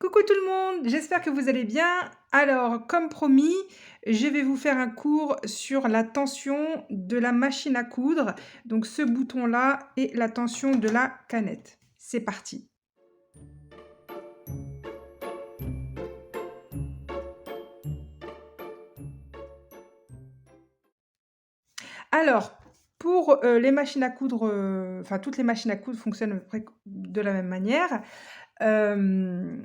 Coucou tout le monde, j'espère que vous allez bien. Alors, comme promis, je vais vous faire un cours sur la tension de la machine à coudre. Donc ce bouton-là et la tension de la canette. C'est parti. Alors, pour les machines à coudre, enfin toutes les machines à coudre fonctionnent à peu près de la même manière. Euh,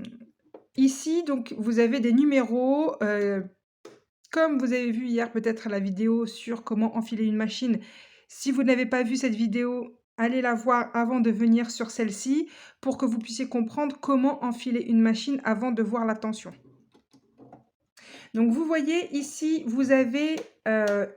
Ici, donc, vous avez des numéros. Comme vous avez vu hier peut-être la vidéo sur comment enfiler une machine, si vous n'avez pas vu cette vidéo, allez la voir avant de venir sur celle-ci pour que vous puissiez comprendre comment enfiler une machine avant de voir la tension. Donc vous voyez ici, vous avez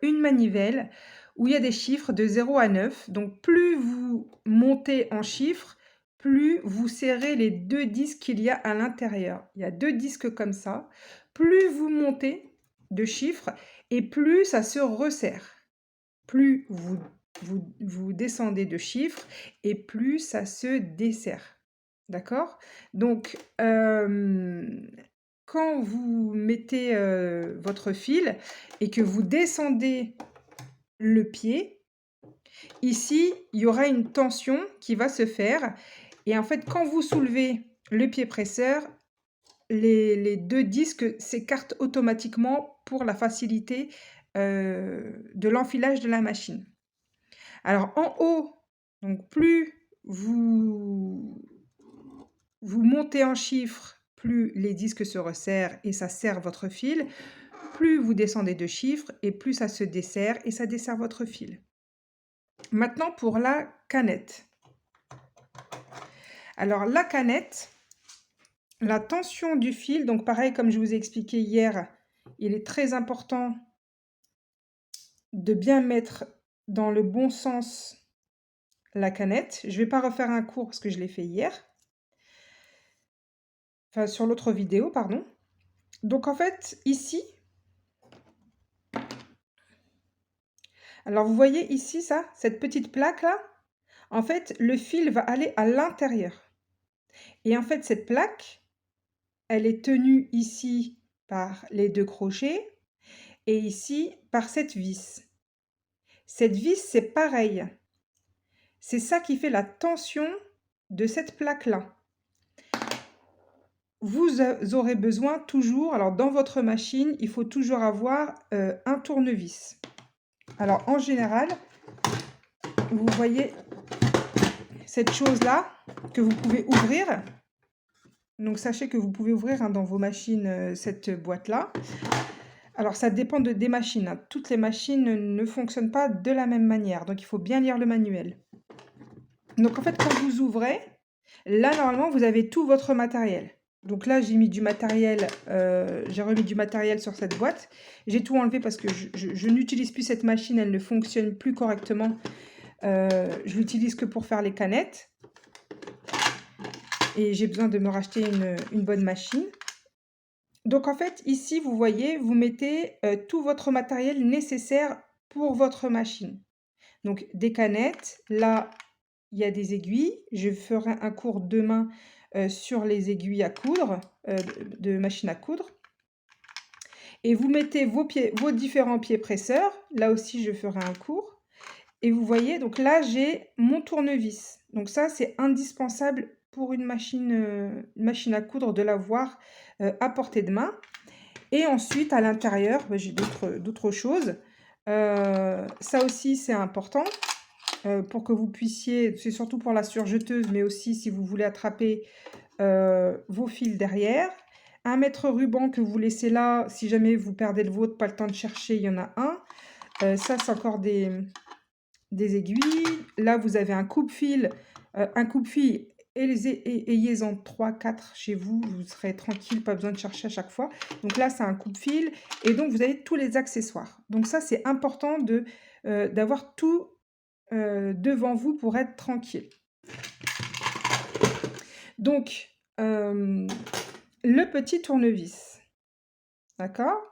une manivelle où il y a des chiffres de 0 à 9. Donc plus vous montez en chiffres, plus vous serrez les deux disques qu'il y a à l'intérieur. Il y a deux disques comme ça. Plus vous montez de chiffres et plus ça se resserre. Plus vous descendez de chiffres et plus ça se desserre. D'accord? Donc, quand vous mettez votre fil et que vous descendez le pied, ici, il y aura une tension qui va se faire. Et en fait, quand vous soulevez le pied presseur, les deux disques s'écartent automatiquement pour la facilité de l'enfilage de la machine. Alors en haut, donc plus vous montez en chiffres, plus les disques se resserrent et ça serre votre fil. Plus vous descendez de chiffres et plus ça se desserre et ça dessert votre fil. Maintenant pour la canette. Alors la canette, la tension du fil, donc pareil comme je vous ai expliqué hier, il est très important de bien mettre dans le bon sens la canette. Je ne vais pas refaire un cours parce que je l'ai fait hier. Enfin, sur l'autre vidéo, pardon. Donc en fait, ici, alors vous voyez ici ça, cette petite plaque là, en fait, le fil va aller à l'intérieur. Et en fait, cette plaque, elle est tenue ici par les deux crochets et ici par cette vis. Cette vis, c'est pareil. C'est ça qui fait la tension de cette plaque-là. Vous aurez besoin toujours, alors dans votre machine, il faut toujours avoir un tournevis. Alors en général, vous voyez cette chose-là que vous pouvez ouvrir. Donc sachez que vous pouvez ouvrir dans vos machines cette boîte-là. Alors ça dépend des machines. Toutes les machines ne fonctionnent pas de la même manière. Donc il faut bien lire le manuel. Donc en fait, quand vous ouvrez, là normalement vous avez tout votre matériel. Donc là j'ai mis du matériel, j'ai remis du matériel sur cette boîte. J'ai tout enlevé parce que je n'utilise plus cette machine, elle ne fonctionne plus correctement. Je l'utilise que pour faire les canettes. Et j'ai besoin de me racheter une bonne machine. Donc en fait, ici, vous voyez, vous mettez tout votre matériel nécessaire pour votre machine. Donc des canettes, là, il y a des aiguilles. Je ferai un cours demain sur les aiguilles à coudre, de machine à coudre. Et vous mettez vos différents pieds presseurs. Là aussi, je ferai un cours. Et vous voyez, donc là, j'ai mon tournevis. Donc ça, c'est indispensable pour une machine à coudre de l'avoir à portée de main. Et ensuite, à l'intérieur, j'ai d'autres choses. Ça aussi, c'est important pour que vous puissiez, c'est surtout pour la surjeteuse, mais aussi si vous voulez attraper vos fils derrière. Un mètre ruban que vous laissez là, si jamais vous perdez le vôtre, pas le temps de chercher, il y en a un. Ça, c'est encore des aiguilles. Là, vous avez un coupe-fil. Ayez-en 3, 4 chez vous. Vous serez tranquille, pas besoin de chercher à chaque fois. Donc là, c'est un coupe-fil. Et donc, vous avez tous les accessoires. Donc ça, c'est important d'avoir tout devant vous pour être tranquille. Donc, le petit tournevis. D'accord?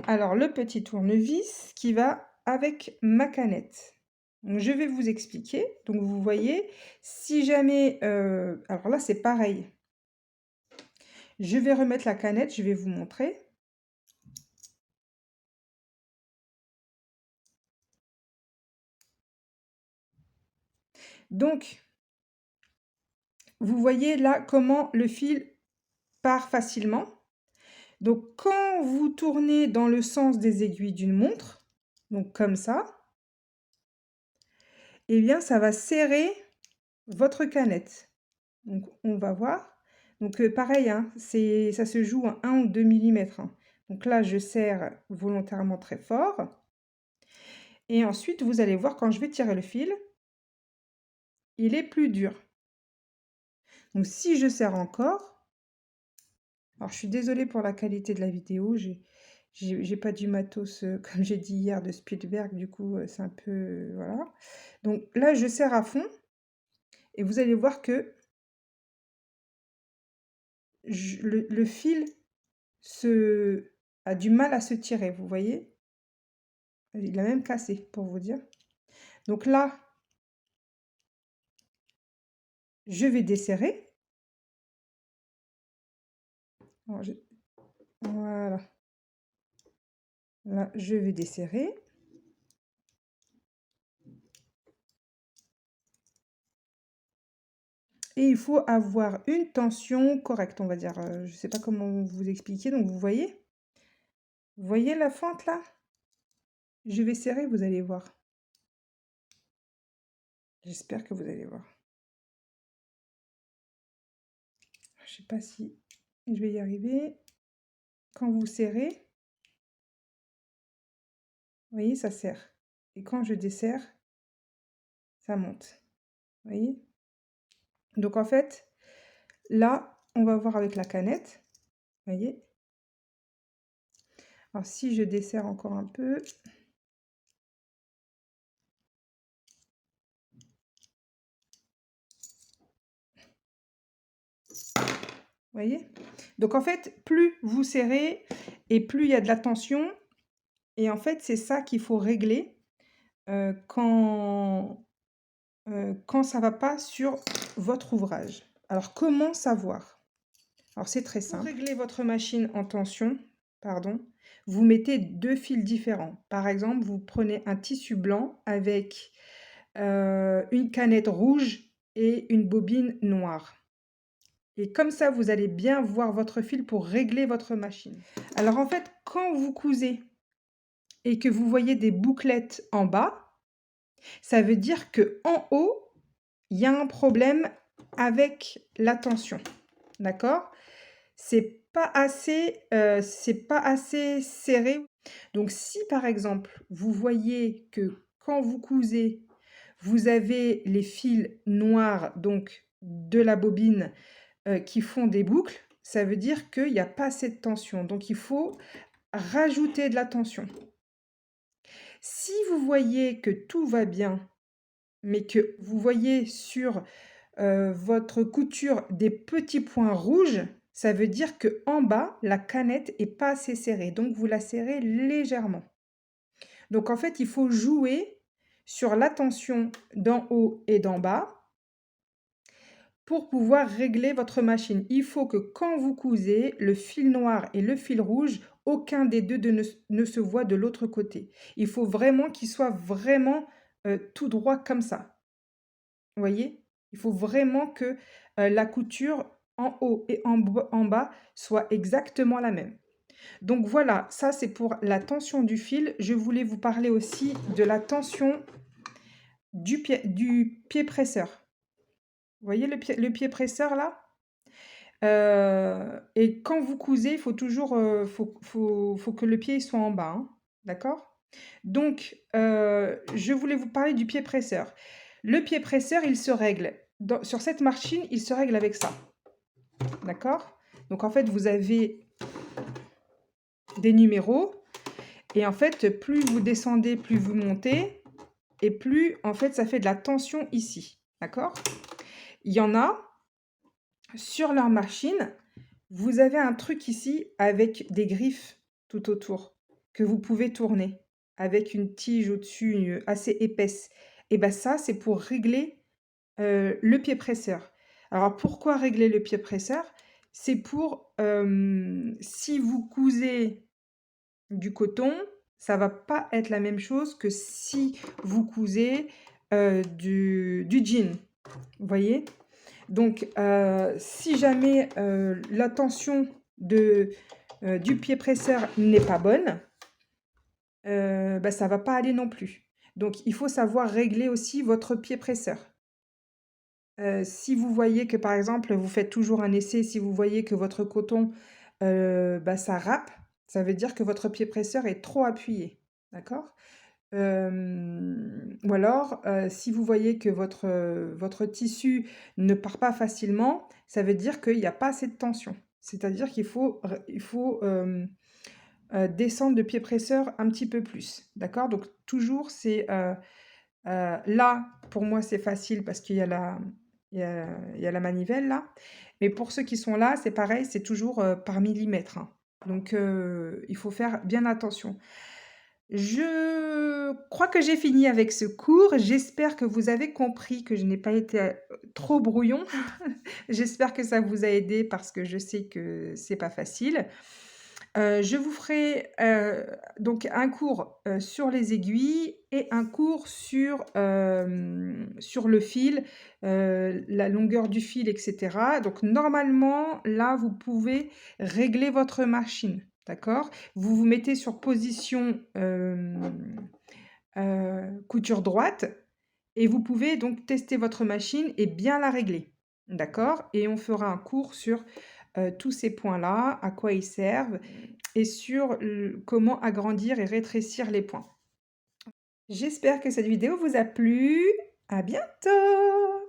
Alors, le petit tournevis qui va avec ma canette. Donc, je vais vous expliquer. Donc, vous voyez, si jamais... alors là, c'est pareil. Je vais remettre la canette, je vais vous montrer. Donc, vous voyez là comment le fil part facilement. Donc, quand vous tournez dans le sens des aiguilles d'une montre, donc comme ça, eh bien, ça va serrer votre canette. Donc, on va voir. Donc, pareil, hein, ça se joue à 1 ou 2 millimètres. Hein. Donc là, je serre volontairement très fort. Et ensuite, vous allez voir, quand je vais tirer le fil, il est plus dur. Donc, si je serre encore, alors je suis désolée pour la qualité de la vidéo, j'ai pas du matos, comme j'ai dit hier, de Spielberg, du coup, c'est un peu, voilà. Donc là, je serre à fond et vous allez voir que le fil a du mal à se tirer, vous voyez? Il a même cassé, pour vous dire. Donc là, je vais desserrer. Alors, voilà. Là, je vais desserrer. Et il faut avoir une tension correcte, on va dire. Je ne sais pas comment vous expliquer. Donc, vous voyez? Vous voyez la fente là? Je vais serrer, vous allez voir. J'espère que vous allez voir. Je ne sais pas si je vais y arriver. Quand vous serrez, vous voyez, ça serre. Et quand je desserre, ça monte. Vous voyez? Donc, en fait, là, on va voir avec la canette. Vous voyez? Alors, si je desserre encore un peu, vous voyez? Donc, en fait, plus vous serrez et plus il y a de la tension. Et en fait, c'est ça qu'il faut régler quand ça ne va pas sur votre ouvrage. Alors, comment savoir? Alors, c'est très simple. Pour régler votre machine en tension, pardon, vous mettez 2 fils différents. Par exemple, vous prenez un tissu blanc avec une canette rouge et une bobine noire. Et comme ça, vous allez bien voir votre fil pour régler votre machine. Alors, en fait, quand vous cousez et que vous voyez des bouclettes en bas, ça veut dire qu'en haut, il y a un problème avec la tension. D'accord? C'est pas assez serré. Donc, si par exemple, vous voyez que quand vous cousez, vous avez les fils noirs, donc de la bobine, qui font des boucles, ça veut dire qu'il n'y a pas assez de tension. Donc, il faut rajouter de la tension. Si vous voyez que tout va bien, mais que vous voyez sur votre couture des petits points rouges, ça veut dire que en bas, la canette est pas assez serrée. Donc, vous la serrez légèrement. Donc, en fait, il faut jouer sur la tension d'en haut et d'en bas pour pouvoir régler votre machine. Il faut que quand vous cousez, le fil noir et le fil rouge, aucun des deux ne se voit de l'autre côté. Il faut vraiment qu'il soit vraiment tout droit comme ça. Vous voyez? Il faut vraiment que la couture en haut et en bas soit exactement la même. Donc voilà, ça c'est pour la tension du fil. Je voulais vous parler aussi de la tension du pied presseur. Vous voyez le pied presseur là? Et quand vous cousez, il faut toujours, faut que le pied soit en bas, hein, d'accord? Donc, je voulais vous parler du pied presseur. Le pied presseur, il se règle sur cette machine, il se règle avec ça, d'accord? Donc en fait, vous avez des numéros et en fait, plus vous descendez, plus vous montez et plus, en fait, ça fait de la tension ici, d'accord? Il y en a sur leur machine, vous avez un truc ici avec des griffes tout autour que vous pouvez tourner avec une tige au-dessus assez épaisse. Et bien ça, c'est pour régler le pied presseur. Alors pourquoi régler le pied presseur? c'est pour, si vous cousez du coton, ça va pas être la même chose que si vous cousez, du jean, vous voyez? Donc, si jamais, la tension du pied presseur n'est pas bonne, bah, ça va pas aller non plus. Donc il faut savoir régler aussi votre pied presseur. Si vous voyez que, par exemple, vous faites toujours un essai, si vous voyez que votre coton, bah, ça râpe, ça veut dire que votre pied presseur est trop appuyé, d'accord? Ou alors, si vous voyez que votre tissu ne part pas facilement, ça veut dire qu'il y a pas assez de tension. C'est-à-dire qu'il faut descendre de pied presseur un petit peu plus, d'accord? Donc toujours c'est, là, pour moi, c'est facile parce qu'il y a la manivelle là, mais pour ceux qui sont là, c'est pareil, c'est toujours, par millimètre, hein. Donc il faut faire bien attention. Je crois que j'ai fini avec ce cours. J'espère que vous avez compris que je n'ai pas été, trop brouillon. J'espère que ça vous a aidé parce que je sais que c'est pas facile. Je vous ferai, donc un cours, sur les aiguilles et un cours sur le fil, la longueur du fil et cetera. Donc normalement, là, vous pouvez régler votre machine, d'accord? Vous vous mettez sur position, couture droite et vous pouvez donc tester votre machine et bien la régler, d'accord? Et on fera un cours sur, tous ces points-là, à quoi ils servent et sur comment agrandir et rétrécir les points. J'espère que cette vidéo vous a plu. À bientôt!